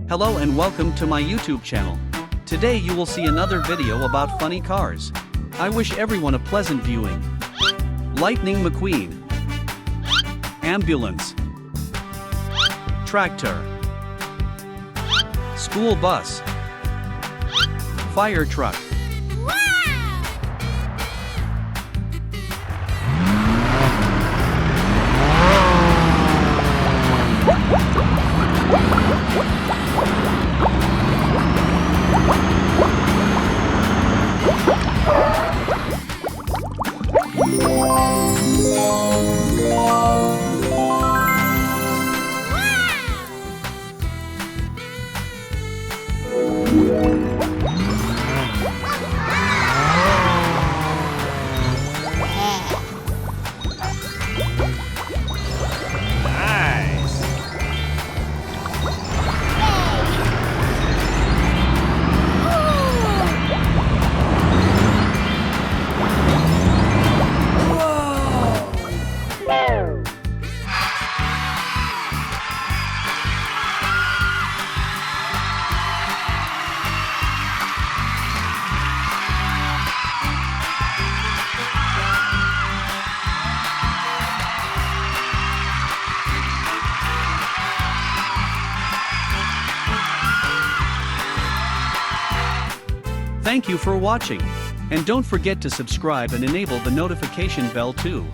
Hello and welcome to my YouTube channel. Today you will see another video about funny cars. I wish everyone a pleasant viewing. Lightning McQueen. Ambulance. Tractor. School bus. Fire truck. Thank you for watching. And don't forget to subscribe and enable the notification bell too.